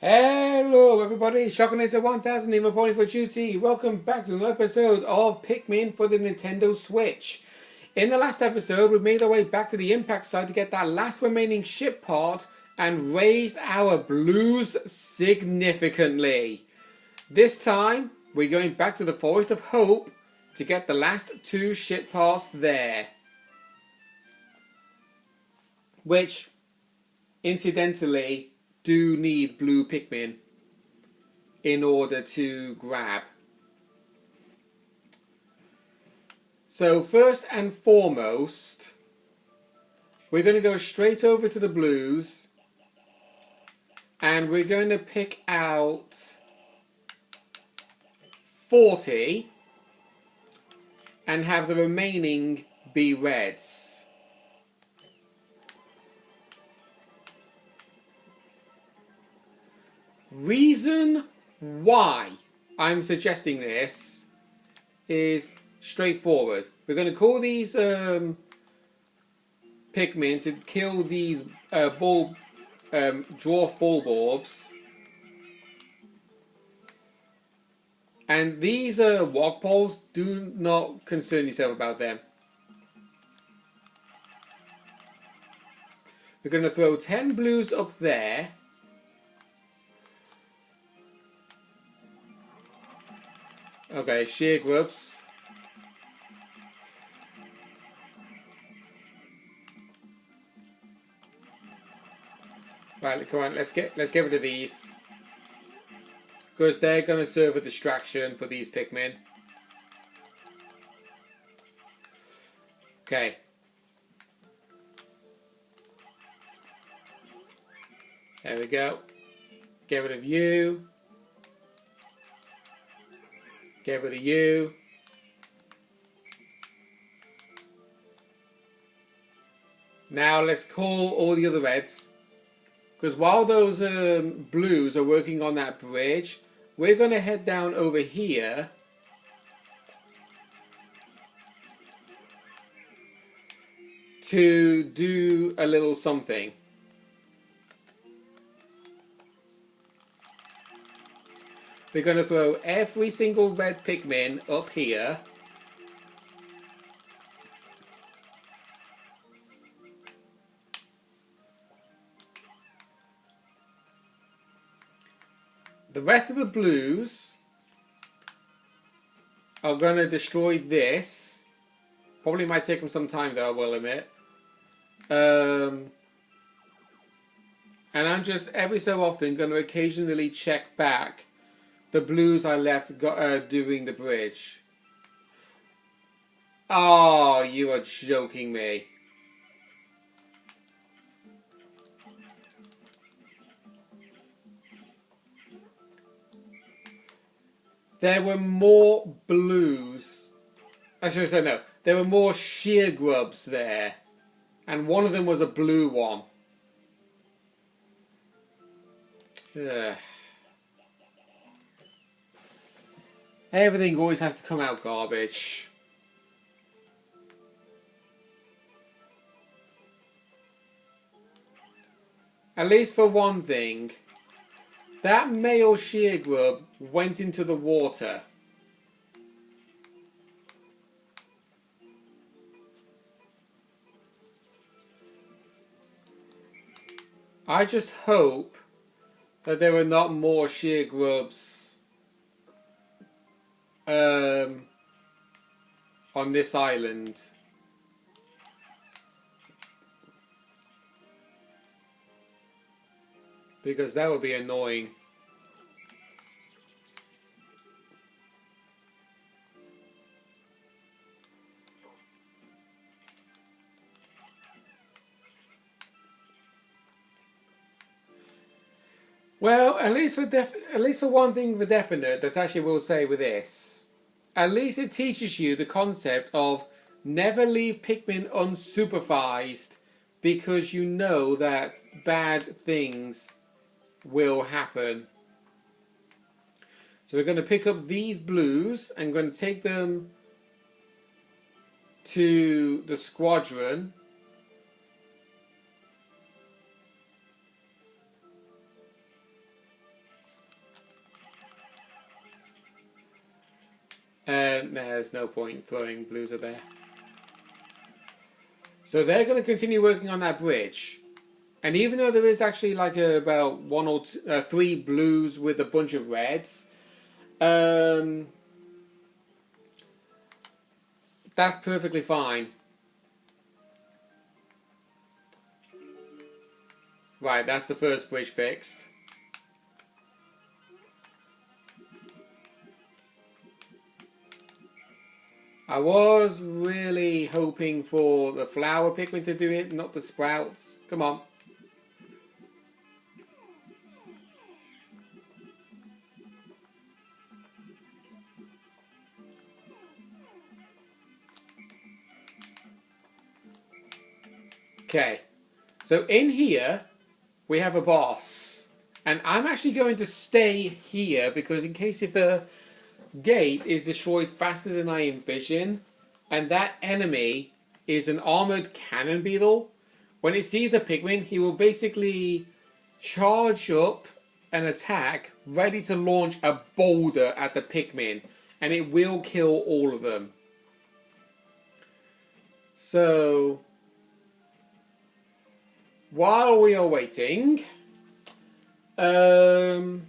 Hello everybody, Shockonator 1000 in reporting for duty. Welcome back to another episode of Pikmin for the Nintendo Switch. In the last episode, we made our way back to the impact site to get that last remaining ship part and raised our blues significantly. This time, we're going back to the Forest of Hope to get the last two ship parts there. Which, incidentally, do need blue Pikmin in order to grab. So first and foremost, we're going to go straight over to the blues and we're going to pick out 40 and have the remaining be reds. Reason why I'm suggesting this is straightforward. We're going to call these Pikmin to kill these dwarf bulborbs. And these wogpoles, do not concern yourself about them. We're going to throw 10 blues up there. Okay, sheer grubs. Right, come on, let's get rid of these. Because they're gonna serve a distraction for these Pikmin. Okay. There we go. Get rid of you. Get rid of you. Now let's call all the other reds. Because while those blues are working on that bridge, we're going to head down over here. To do a little something. We're going to throw every single red Pikmin up here. The rest of the blues are going to destroy this. Probably might take them some time though, I will admit. And I'm just every so often going to occasionally check back the blues I left doing the bridge. Oh, you are joking me. There were more blues. I should have said no. There were more sheer grubs there. And one of them was a blue one. Ugh. Everything always has to come out garbage. At least for one thing, that male sheer grub went into the water. I just hope that there were not more sheer grubs on this island. Because that would be annoying. Well, at least for one thing for definite, that actually will say with this, at least it teaches you the concept of never leave Pikmin unsupervised because you know that bad things will happen. So we're going to pick up these blues and going to take them to the squadron. There's no point throwing blues at there. So they're going to continue working on that bridge. And even though there is actually like about one or two, three blues with a bunch of reds, that's perfectly fine. Right, that's the first bridge fixed. I was really hoping for the flower Pikmin to do it, not the sprouts. Come on. Okay. So in here, we have a boss. And I'm actually going to stay here because in case if the gate is destroyed faster than I envision, and that enemy is an armored cannon beetle, when it sees a Pikmin, he will basically charge up an attack ready to launch a boulder at the Pikmin, and it will kill all of them. So while we are waiting, oh,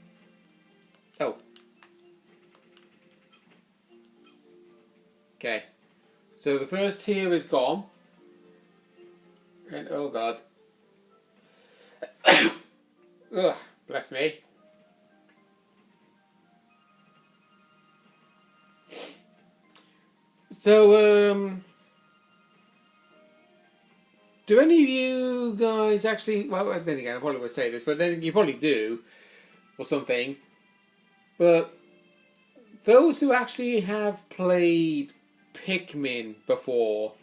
okay. So the first tier is gone, and oh god, ugh, bless me. So do any of you guys actually, well, then again, I probably would say this, but then you probably do, or something, but those who actually have played Pikmin before,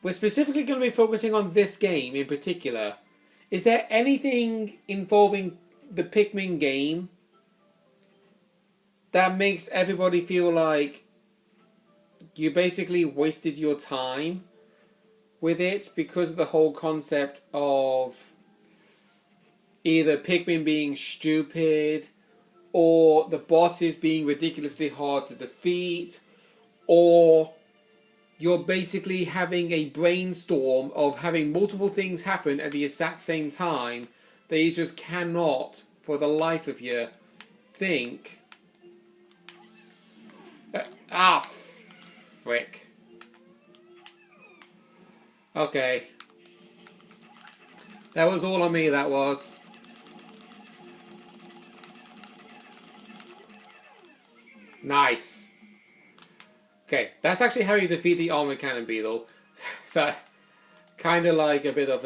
we're specifically going to be focusing on this game in particular. Is there anything involving the Pikmin game that makes everybody feel like you basically wasted your time with it because of the whole concept of either Pikmin being stupid, or the bosses being ridiculously hard to defeat, or you're basically having a brainstorm of having multiple things happen at the exact same time that you just cannot, for the life of you, think. Frick. Okay. That was all on me, that was. Nice. Okay, that's actually how you defeat the armored cannon beetle. So, kind of like a bit of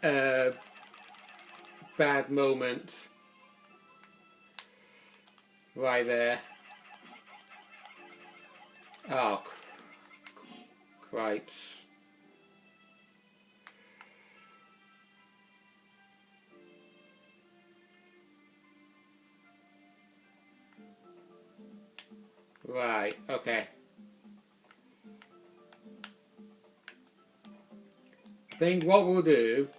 a bad moment right there. Oh, cripes. Right, okay. I think what we'll do...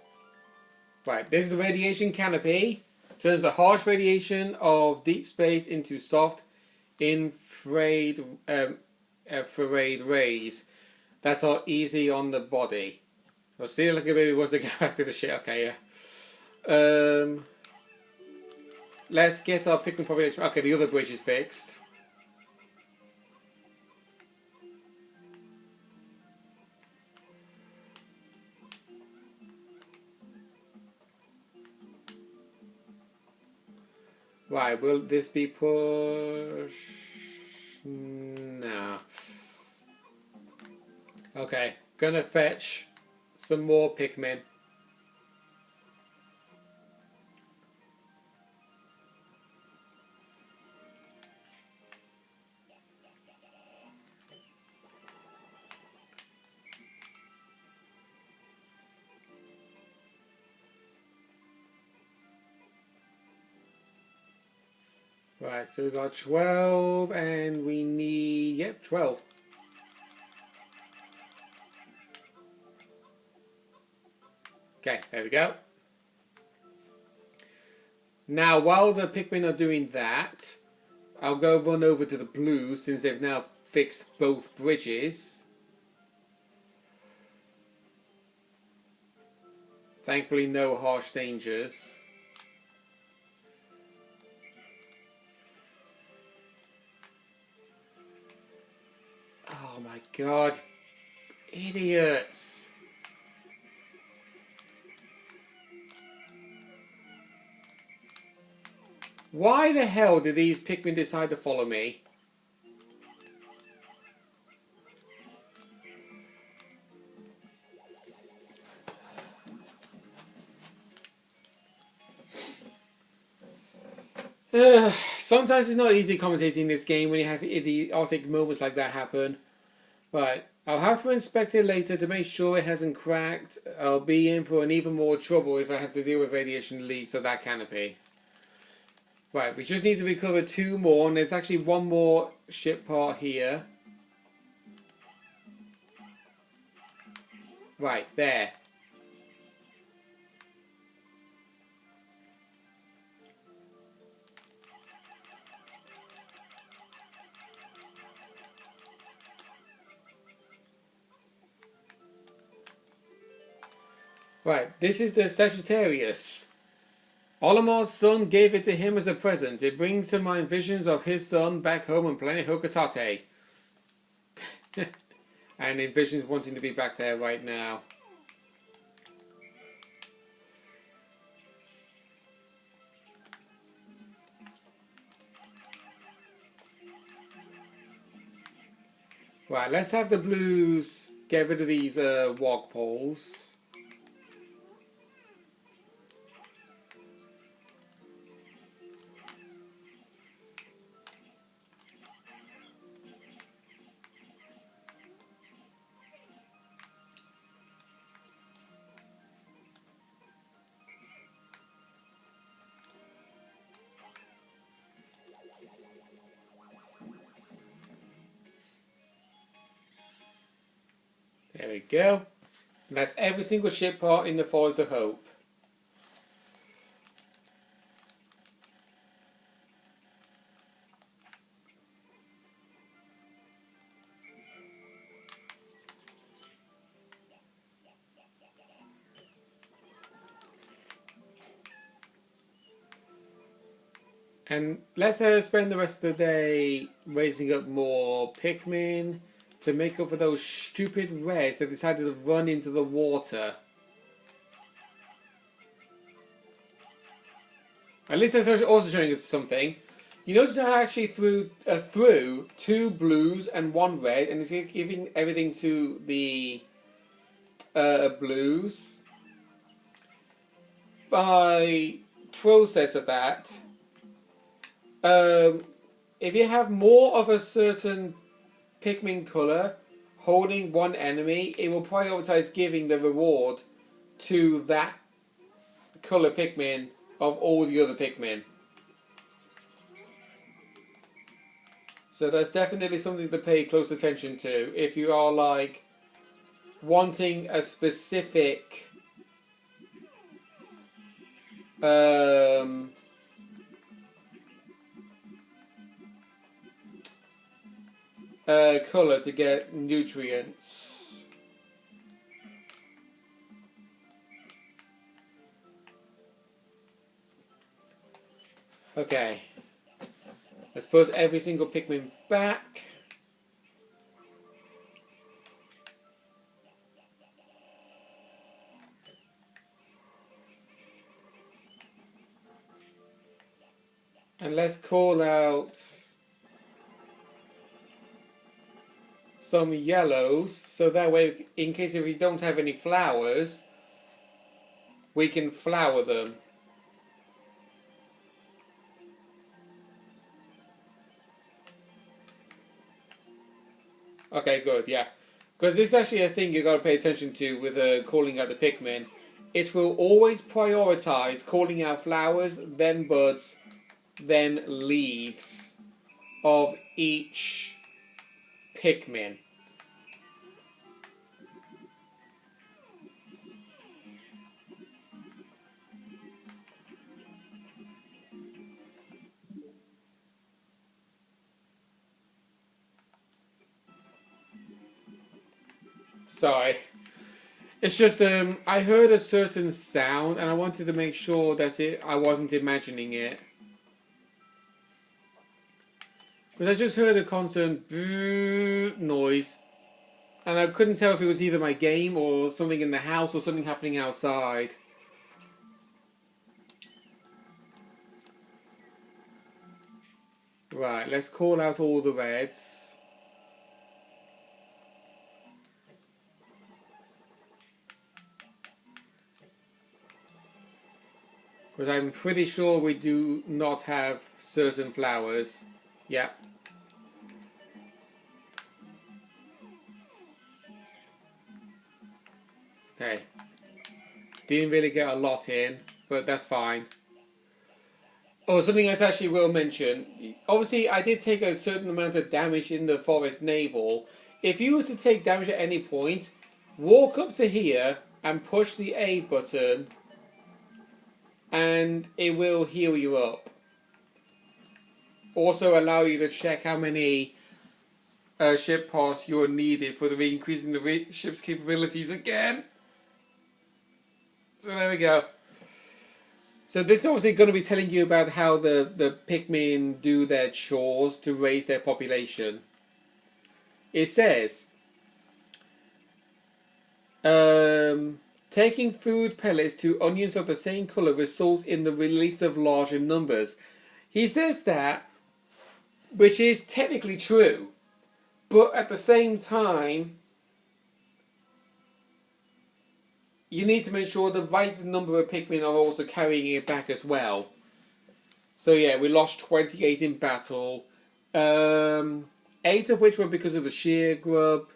Right, this is the radiation canopy. Turns the harsh radiation of deep space into soft infrared rays that are easy on the body. So see, like a baby wants to get back to the shit. Okay, yeah. Let's get our Pikmin population. Okay, the other bridge is fixed. Right, will this be pushed? No. Okay, gonna fetch some more Pikmin. Right, so we got 12 and we need, yep, 12. Okay, there we go. Now, while the Pikmin are doing that, I'll go run over to the blues since they've now fixed both bridges. Thankfully, no harsh dangers. Oh my god. Idiots. Why the hell did these Pikmin decide to follow me? Sometimes it's not easy commentating this game when you have idiotic moments like that happen. Right, I'll have to inspect it later to make sure it hasn't cracked. I'll be in for an even more trouble if I have to deal with radiation leaks of that canopy. Right, we just need to recover 2 more, and there's actually 1 more ship part here. Right, there. Right, this is the Sagittarius. Olimar's son gave it to him as a present. It brings to mind visions of his son back home on planet Hokotate. And envisions wanting to be back there right now. Right, let's have the blues get rid of these wog poles. There we go. And that's every single ship part in the Forest of Hope. And let's spend the rest of the day raising up more Pikmin to make up for those stupid reds that decided to run into the water. At least that's also showing us something. You notice how I actually threw 2 blues and 1 red, and it's giving everything to the blues. By process of that, if you have more of a certain Pikmin colour holding one enemy, it will prioritize giving the reward to that colour Pikmin of all the other Pikmin. So that's definitely something to pay close attention to if you are like wanting a specific colour to get nutrients. Okay. Let's put every single Pikmin back. And let's call out some yellows, so that way, in case if we don't have any flowers, we can flower them. Okay, good, yeah. Because this is actually a thing you've got to pay attention to with calling out the Pikmin. It will always prioritize calling out flowers, then buds, then leaves of each Pikmin. Sorry. It's just I heard a certain sound and I wanted to make sure that I wasn't imagining it. Because I just heard a constant noise. And I couldn't tell if it was either my game or something in the house or something happening outside. Right, let's call out all the reds. Because I'm pretty sure we do not have certain flowers. Yeah. Okay. Didn't really get a lot in, but that's fine. Oh, something else I actually will mention. Obviously, I did take a certain amount of damage in the Forest Naval. If you were to take damage at any point, walk up to here and push the A button, and it will heal you up. Also allow you to check how many ship parts you are needed for the increasing the ship's capabilities again. So there we go. So this is obviously going to be telling you about how the Pikmin do their chores to raise their population. It says, taking food pellets to onions of the same colour results in the release of larger numbers. He says that, which is technically true, but at the same time, you need to make sure the right number of Pikmin are also carrying it back as well. So yeah, we lost 28 in battle. 8 of which were because of the shear grub.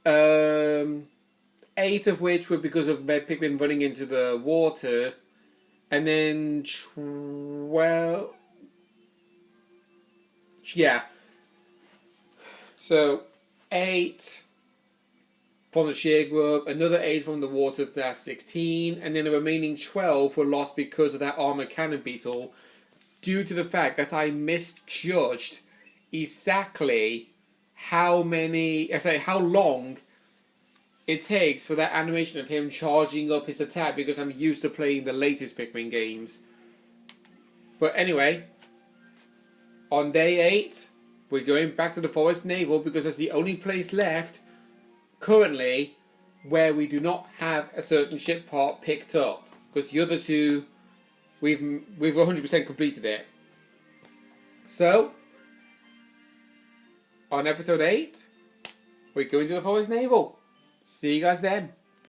8 of which were because of red Pikmin running into the water. And then 12... Yeah. So 8... from the shear grub, another 8 from the water, that's 16, and then the remaining 12 were lost because of that armor cannon beetle, due to the fact that I misjudged exactly how long it takes for that animation of him charging up his attack, because I'm used to playing the latest Pikmin games. But anyway, on day 8, we're going back to the Forest Naval because that's the only place left currently where we do not have a certain ship part picked up, because the other two we've 100% completed it. So on episode 8 we're going to the Forest Naval. See you guys then.